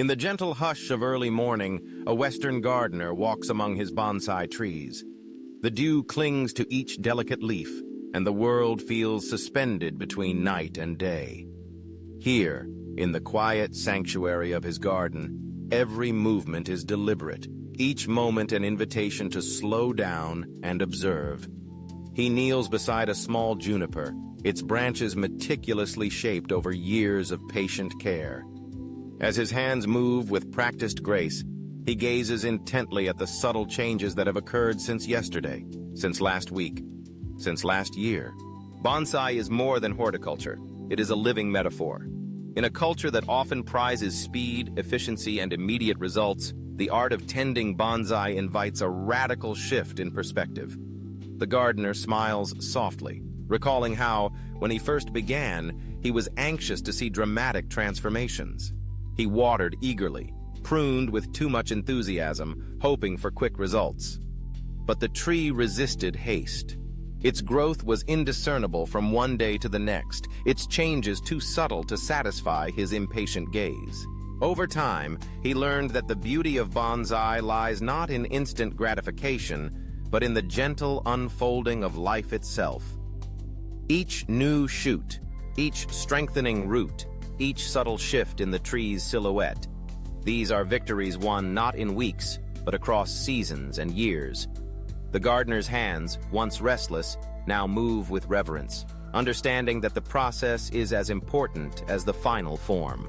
In the gentle hush of early morning, a Western gardener walks among his bonsai trees. The dew clings to each delicate leaf, and the world feels suspended between night and day. Here, in the quiet sanctuary of his garden, every movement is deliberate, each moment an invitation to slow down and observe. He kneels beside a small juniper, its branches meticulously shaped over years of patient care. As his hands move with practiced grace, he gazes intently at the subtle changes that have occurred since yesterday, since last week, since last year. Bonsai is more than horticulture. It is a living metaphor. In a culture that often prizes speed, efficiency, and immediate results, the art of tending bonsai invites a radical shift in perspective. The gardener smiles softly, recalling how, when he first began, he was anxious to see dramatic transformations. He watered eagerly, pruned with too much enthusiasm, hoping for quick results. But the tree resisted haste. Its growth was indiscernible from one day to the next, its changes too subtle to satisfy his impatient gaze. Over time, he learned that the beauty of bonsai lies not in instant gratification, but in the gentle unfolding of life itself. Each new shoot, each strengthening root, each subtle shift in the tree's silhouette. These are victories won not in weeks, but across seasons and years. The gardener's hands, once restless, now move with reverence, understanding that the process is as important as the final form.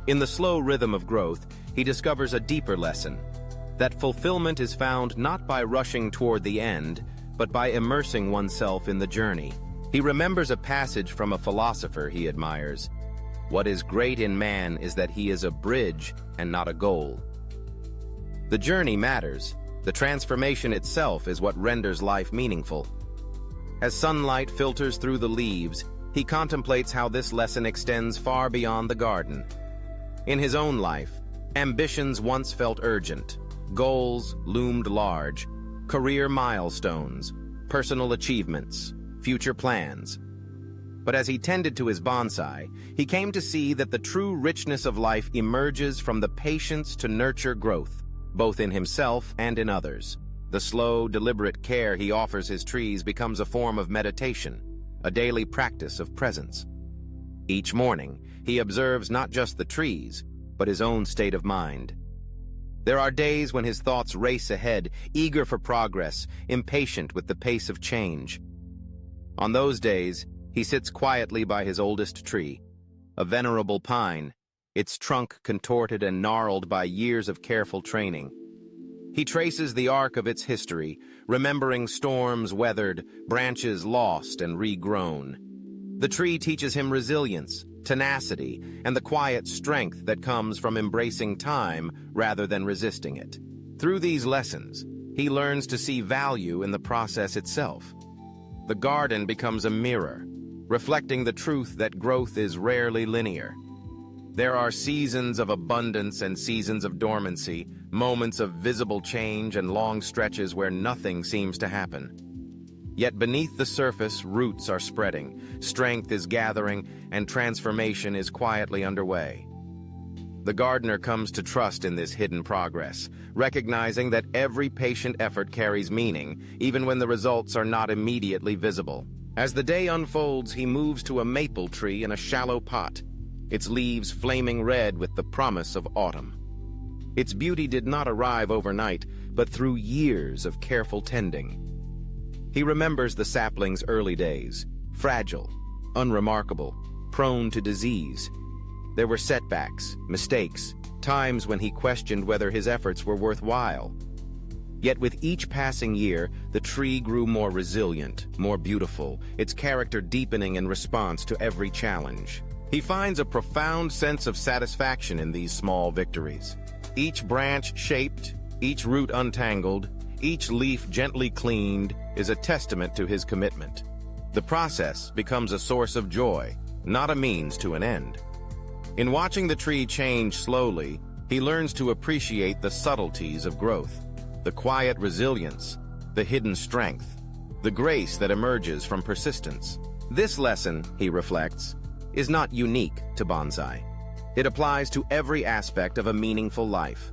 In the slow rhythm of growth, he discovers a deeper lesson, that fulfillment is found not by rushing toward the end, but by immersing oneself in the journey. He remembers a passage from a philosopher he admires. What is great in man is that he is a bridge and not a goal. The journey matters. The transformation itself is what renders life meaningful. As sunlight filters through the leaves, he contemplates how this lesson extends far beyond the garden. In his own life, ambitions once felt urgent, goals loomed large, career milestones, personal achievements, future plans. But as he tended to his bonsai, he came to see that the true richness of life emerges from the patience to nurture growth, both in himself and in others. The slow, deliberate care he offers his trees becomes a form of meditation, a daily practice of presence. Each morning, he observes not just the trees, but his own state of mind. There are days when his thoughts race ahead, eager for progress, impatient with the pace of change. On those days, he sits quietly by his oldest tree, a venerable pine, its trunk contorted and gnarled by years of careful training. He traces the arc of its history, remembering storms weathered, branches lost and regrown. The tree teaches him resilience, tenacity, and the quiet strength that comes from embracing time rather than resisting it. Through these lessons, he learns to see value in the process itself. The garden becomes a mirror, reflecting the truth that growth is rarely linear. There are seasons of abundance and seasons of dormancy, moments of visible change and long stretches where nothing seems to happen. Yet beneath the surface, roots are spreading, strength is gathering, and transformation is quietly underway. The gardener comes to trust in this hidden progress, recognizing that every patient effort carries meaning, even when the results are not immediately visible. As the day unfolds, he moves to a maple tree in a shallow pot, its leaves flaming red with the promise of autumn. Its beauty did not arrive overnight, but through years of careful tending. He remembers the sapling's early days, fragile, unremarkable, prone to disease. There were setbacks, mistakes, times when he questioned whether his efforts were worthwhile. Yet with each passing year, the tree grew more resilient, more beautiful, its character deepening in response to every challenge. He finds a profound sense of satisfaction in these small victories. Each branch shaped, each root untangled, each leaf gently cleaned is a testament to his commitment. The process becomes a source of joy, not a means to an end. In watching the tree change slowly, he learns to appreciate the subtleties of growth, the quiet resilience, the hidden strength, the grace that emerges from persistence. This lesson, he reflects, is not unique to bonsai. It applies to every aspect of a meaningful life.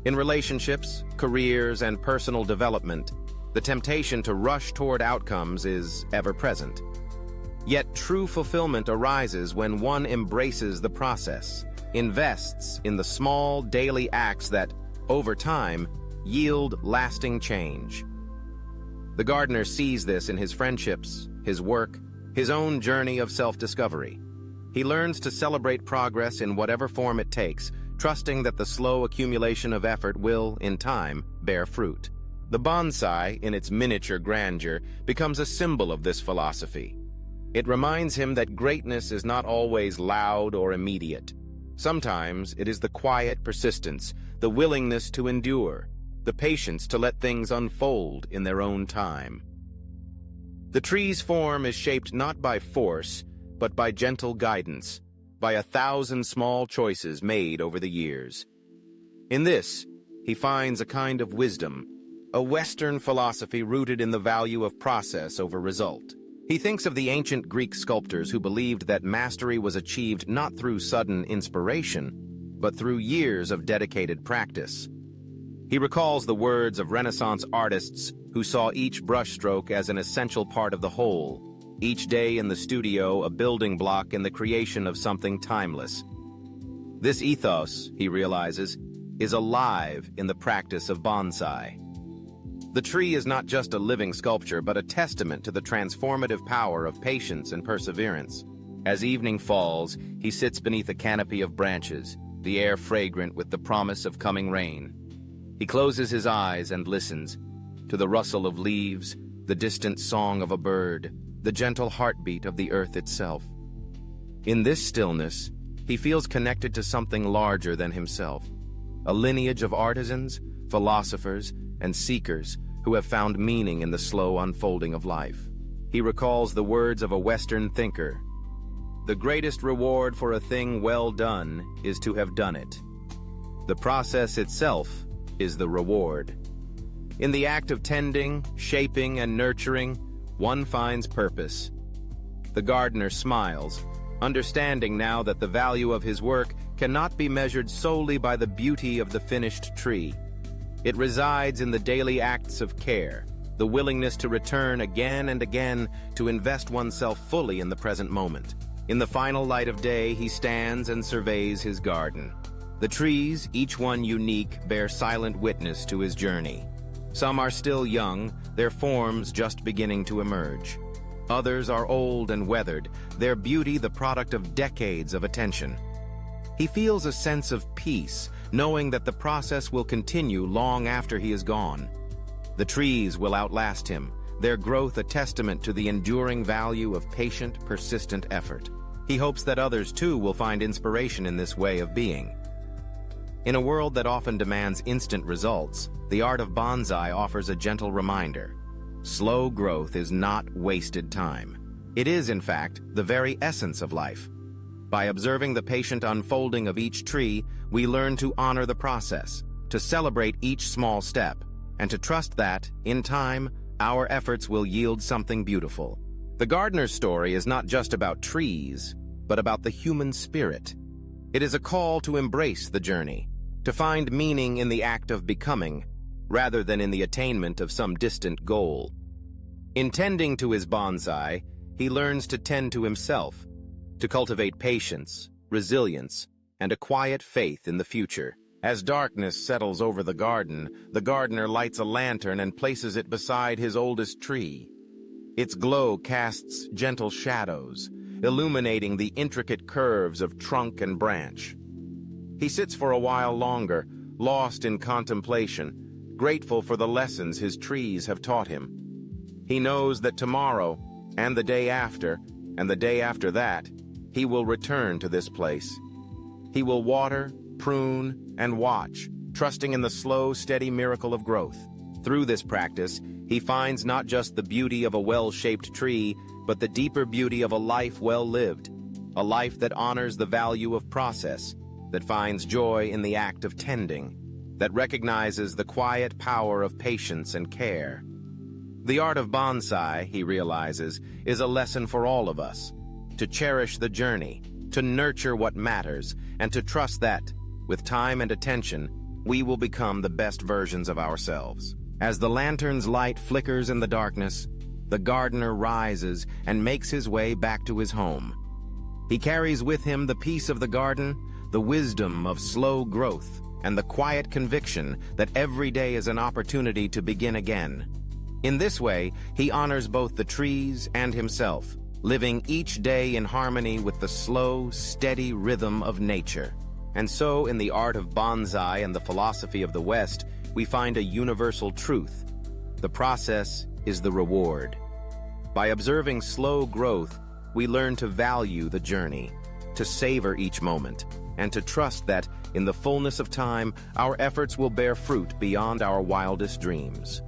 In relationships, careers, and personal development, the temptation to rush toward outcomes is ever present. Yet true fulfillment arises when one embraces the process, invests in the small daily acts that, over time, yield lasting change. The gardener sees this in his friendships, his work, his own journey of self-discovery. He learns to celebrate progress in whatever form it takes, trusting that the slow accumulation of effort will, in time, bear fruit. The bonsai, in its miniature grandeur, becomes a symbol of this philosophy. It reminds him that greatness is not always loud or immediate. Sometimes it is the quiet persistence, the willingness to endure, the patience to let things unfold in their own time. The tree's form is shaped not by force, but by gentle guidance, by 1,000 small choices made over the years. In this, he finds a kind of wisdom, a Western philosophy rooted in the value of process over result. He thinks of the ancient Greek sculptors who believed that mastery was achieved not through sudden inspiration, but through years of dedicated practice. He recalls the words of Renaissance artists who saw each brushstroke as an essential part of the whole, each day in the studio a building block in the creation of something timeless. This ethos, he realizes, is alive in the practice of bonsai. The tree is not just a living sculpture, but a testament to the transformative power of patience and perseverance. As evening falls, he sits beneath a canopy of branches, the air fragrant with the promise of coming rain. He closes his eyes and listens to the rustle of leaves, the distant song of a bird, the gentle heartbeat of the earth itself. In this stillness, he feels connected to something larger than himself, a lineage of artisans, philosophers, and seekers who have found meaning in the slow unfolding of life. He recalls the words of a Western thinker, "The greatest reward for a thing well done is to have done it. The process itself is the reward." In the act of tending, shaping, and nurturing, one finds purpose. The gardener smiles, understanding now that the value of his work cannot be measured solely by the beauty of the finished tree. It resides in the daily acts of care, the willingness to return again and again, to invest oneself fully in the present moment. In the final light of day, he stands and surveys his garden. The trees, each one unique, bear silent witness to his journey. Some are still young, their forms just beginning to emerge. Others are old and weathered, their beauty the product of decades of attention. He feels a sense of peace, knowing that the process will continue long after he is gone. The trees will outlast him, their growth a testament to the enduring value of patient, persistent effort. He hopes that others too will find inspiration in this way of being. In a world that often demands instant results, the art of bonsai offers a gentle reminder. Slow growth is not wasted time. It is, in fact, the very essence of life. By observing the patient unfolding of each tree, we learn to honor the process, to celebrate each small step, and to trust that, in time, our efforts will yield something beautiful. The gardener's story is not just about trees, but about the human spirit. It is a call to embrace the journey, to find meaning in the act of becoming, rather than in the attainment of some distant goal. In tending to his bonsai, he learns to tend to himself, to cultivate patience, resilience, and a quiet faith in the future. As darkness settles over the gardener lights a lantern and places it beside his oldest tree. Its glow casts gentle shadows, illuminating the intricate curves of trunk and branch. He sits for a while longer, lost in contemplation, grateful for the lessons his trees have taught him. He knows that tomorrow, and the day after, and the day after that, he will return to this place. He will water, prune, and watch, trusting in the slow, steady miracle of growth. Through this practice, he finds not just the beauty of a well-shaped tree, but the deeper beauty of a life well lived, a life that honors the value of process, that finds joy in the act of tending, that recognizes the quiet power of patience and care. The art of bonsai, he realizes, is a lesson for all of us, to cherish the journey, to nurture what matters, and to trust that, with time and attention, we will become the best versions of ourselves. As the lantern's light flickers in the darkness, the gardener rises and makes his way back to his home. He carries with him the peace of the garden, the wisdom of slow growth, and the quiet conviction that every day is an opportunity to begin again. In this way, he honors both the trees and himself, living each day in harmony with the slow, steady rhythm of nature. And so, in the art of bonsai and the philosophy of the West, we find a universal truth. The process is the reward. By observing slow growth, we learn to value the journey, to savor each moment, and to trust that, in the fullness of time, our efforts will bear fruit beyond our wildest dreams.